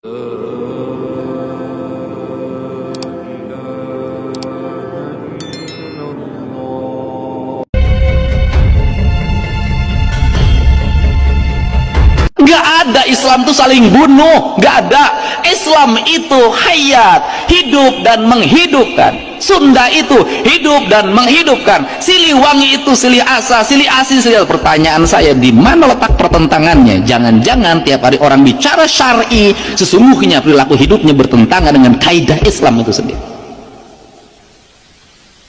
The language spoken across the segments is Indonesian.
Nggak ada Islam itu saling bunuh, nggak ada. Islam itu hayat, hidup dan menghidupkan. Sunda itu hidup dan menghidupkan. Siliwangi itu silih asa, silih asi, silih. Pertanyaan saya, di mana letak pertentangannya? Jangan-jangan tiap hari orang bicara syar'i, sesungguhnya perilaku hidupnya bertentangan dengan kaidah Islam itu sendiri.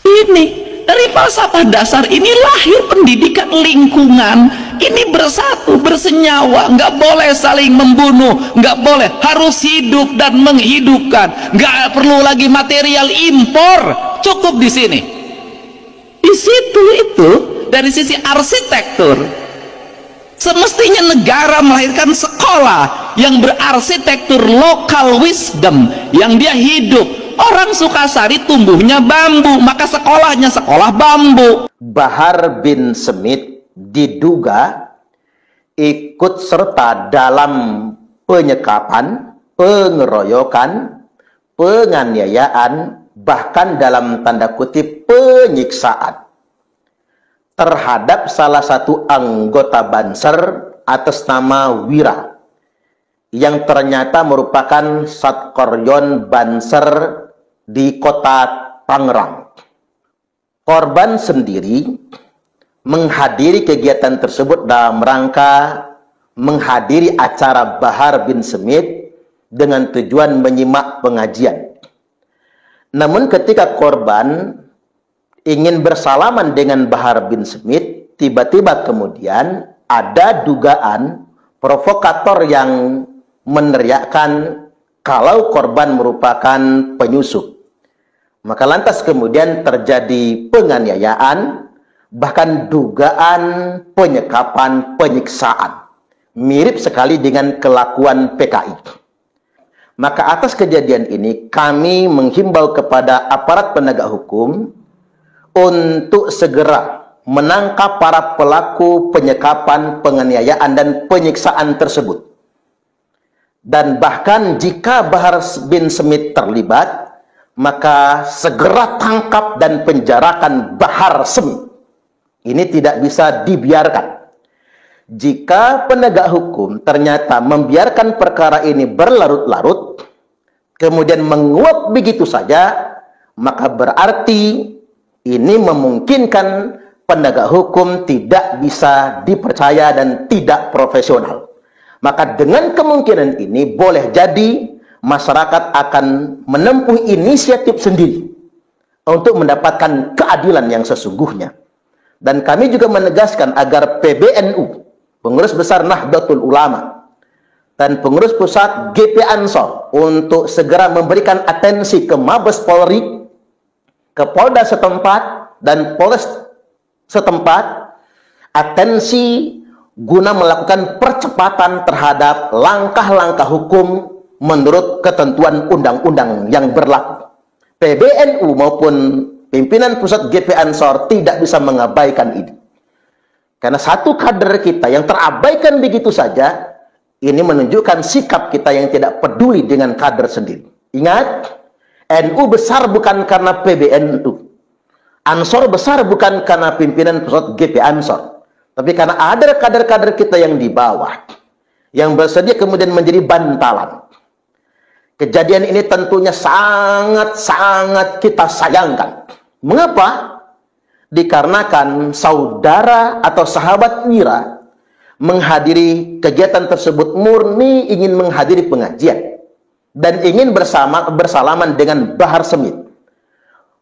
Ini dari falsafah dasar ini lahir pendidikan lingkungan. Ini bersatu, bersenyawa, nggak boleh saling membunuh, nggak boleh, harus hidup dan menghidupkan, nggak perlu lagi material impor, cukup di sini. Di situ itu dari sisi arsitektur, semestinya negara melahirkan sekolah yang berarsitektur local wisdom, yang dia hidup. Orang Sukasari tumbuhnya bambu, maka sekolahnya sekolah bambu. Bahar bin Smith diduga ikut serta dalam penyekapan, pengeroyokan, penganiayaan, bahkan dalam tanda kutip penyiksaan terhadap salah satu anggota Banser atas nama Wira, yang ternyata merupakan Satkoryon Banser di kota Tangerang. Korban sendiri menghadiri kegiatan tersebut dalam rangka menghadiri acara Bahar bin Smith dengan tujuan menyimak pengajian. Namun ketika korban ingin bersalaman dengan Bahar bin Smith, tiba-tiba kemudian ada dugaan provokator yang meneriakkan kalau korban merupakan penyusup. Maka lantas kemudian terjadi penganiayaan, bahkan dugaan penyekapan, penyiksaan. Mirip sekali dengan kelakuan PKI. Maka atas kejadian ini kami menghimbau kepada aparat penegak hukum untuk segera menangkap para pelaku penyekapan, penganiayaan, dan penyiksaan tersebut. Dan bahkan jika Bahar bin Smith terlibat, maka segera tangkap dan penjarakan Bahar Smith. Ini tidak bisa dibiarkan. Jika penegak hukum ternyata membiarkan perkara ini berlarut-larut, kemudian menguap begitu saja, maka berarti ini memungkinkan penegak hukum tidak bisa dipercaya dan tidak profesional. Maka dengan kemungkinan ini boleh jadi masyarakat akan menempuh inisiatif sendiri untuk mendapatkan keadilan yang sesungguhnya. Dan kami juga menegaskan agar PBNU, Pengurus Besar Nahdlatul Ulama, dan Pengurus Pusat GP Ansor untuk segera memberikan atensi ke Mabes Polri, ke Polda setempat, dan Polres setempat, atensi guna melakukan percepatan terhadap langkah-langkah hukum menurut ketentuan undang-undang yang berlaku. PBNU maupun pimpinan pusat GP Ansor tidak bisa mengabaikan ini. Karena satu kader kita yang terabaikan begitu saja, ini menunjukkan sikap kita yang tidak peduli dengan kader sendiri. Ingat, NU besar bukan karena PBNU. Ansor besar bukan karena pimpinan pusat GP Ansor. Tapi karena ada kader-kader kita yang di bawah, yang bersedia kemudian menjadi bantalan. Kejadian ini tentunya sangat-sangat kita sayangkan. Mengapa? Dikarenakan saudara atau sahabat Wira menghadiri kegiatan tersebut murni ingin menghadiri pengajian dan ingin bersalaman dengan Bahar Smith.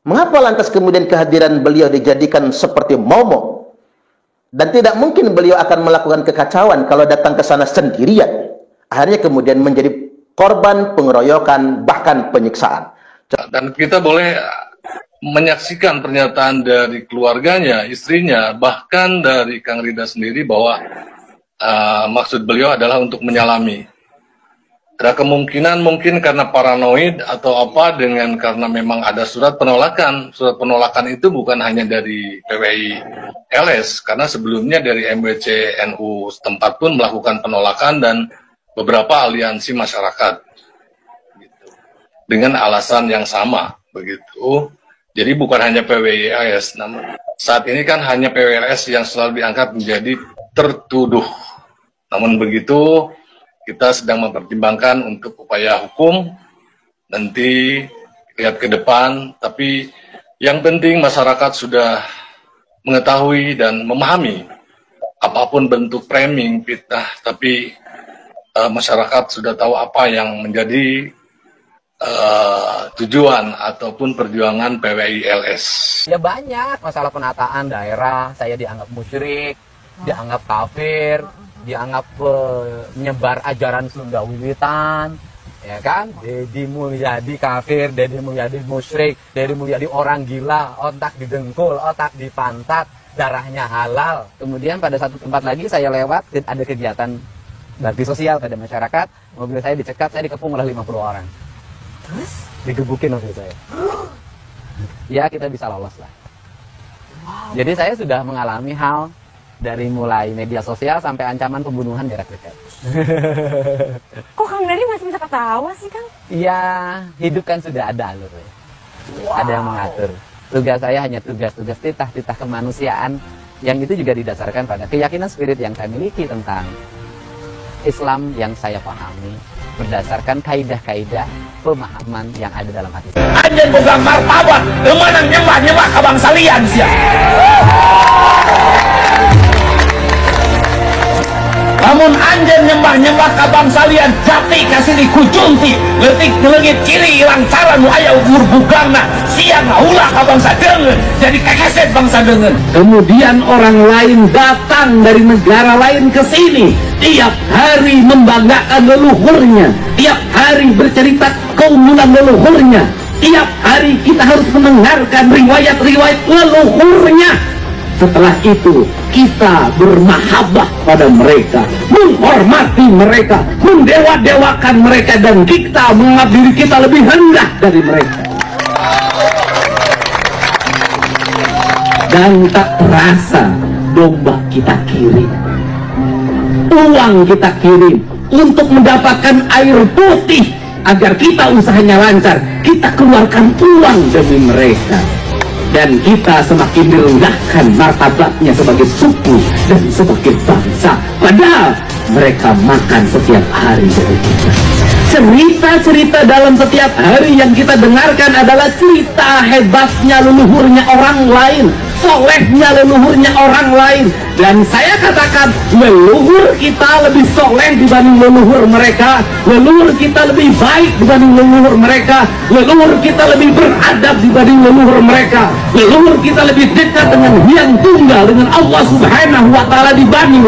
Mengapa lantas kemudian kehadiran beliau dijadikan seperti momok? Dan tidak mungkin beliau akan melakukan kekacauan kalau datang ke sana sendirian. Akhirnya kemudian menjadi korban pengeroyokan, bahkan penyiksaan. Dan kita boleh menyaksikan pernyataan dari keluarganya, istrinya, bahkan dari Kang Rida sendiri bahwa maksud beliau adalah untuk menyalami. Ada kemungkinan mungkin karena paranoid atau apa karena memang ada surat penolakan. Surat penolakan itu bukan hanya dari PWI LS, karena sebelumnya dari MWC NU setempat pun melakukan penolakan dan beberapa aliansi masyarakat gitu, dengan alasan yang sama begitu. Jadi bukan hanya PWILS, namun saat ini kan hanya PWILS yang selalu diangkat menjadi tertuduh. Namun begitu, kita sedang mempertimbangkan untuk upaya hukum, nanti lihat ke depan, tapi yang penting masyarakat sudah mengetahui dan memahami apapun bentuk framing fitnah, tapi masyarakat sudah tahu apa yang menjadi tujuan ataupun perjuangan PWILS. Ya banyak masalah penataan daerah, saya dianggap musyrik, dianggap kafir, dianggap penyebar ajaran Sunda Wiwitan, ya kan? Deddy Mulyadi kafir, Deddy Mulyadi musyrik, Deddy Mulyadi orang gila, otak didengkul, otak dipantat, darahnya halal. Kemudian pada satu tempat lagi saya lewat, ada kegiatan bakti sosial pada masyarakat, mobil saya dicekat, saya dikepung oleh 50 orang. Terus? Digebukin mobil saya. Ya kita bisa lolos lah. Jadi saya sudah mengalami hal dari mulai media sosial sampai ancaman pembunuhan jarak dekat. Kok Kang Deddy masih bisa ketawa sih, Kang? Iya, hidup kan sudah ada alur. Ada yang mengatur. Tugas saya hanya tugas-tugas titah kemanusiaan, yang itu juga didasarkan pada keyakinan spirit yang saya miliki tentang Islam yang saya pahami, berdasarkan kaidah-kaidah pemahaman yang ada dalam hati saya. Anjen boga martabat, menang nyembah ke bangsa lian sia. Namun anjen nyembah ke bangsa lian, jati kasih dikucunti, letik legit kiri ilang cara nu aya umur bugangna, siang ulah ke bangsa dengen, jadi kekeset bangsa dengen. Kemudian orang lain datang dari negara lain ke sini, tiap hari membanggakan leluhurnya, tiap hari bercerita keunggulan leluhurnya, tiap hari kita harus mendengarkan riwayat-riwayat leluhurnya. Setelah itu kita bermahabbah pada mereka, menghormati mereka, mendewa-dewakan mereka, dan kita menganggap diri kita lebih rendah dari mereka. Dan tak terasa domba kita kirim, uang kita kirim untuk mendapatkan air putih agar kita usahanya lancar. Kita keluarkan uang demi mereka, dan kita semakin direndahkan martabatnya sebagai suku dan sebagai bangsa, padahal mereka makan setiap hari dari kita. Cerita-cerita dalam setiap hari yang kita dengarkan adalah cerita hebatnya leluhurnya orang lain, solehnya leluhurnya orang lain. Dan saya katakan, leluhur kita lebih soleh dibanding leluhur mereka, leluhur kita lebih baik dibanding leluhur mereka, leluhur kita lebih beradab dibanding leluhur mereka, leluhur kita lebih dekat dengan Hyang Tunggal, dengan Allah Subhanahu wa Ta'ala dibanding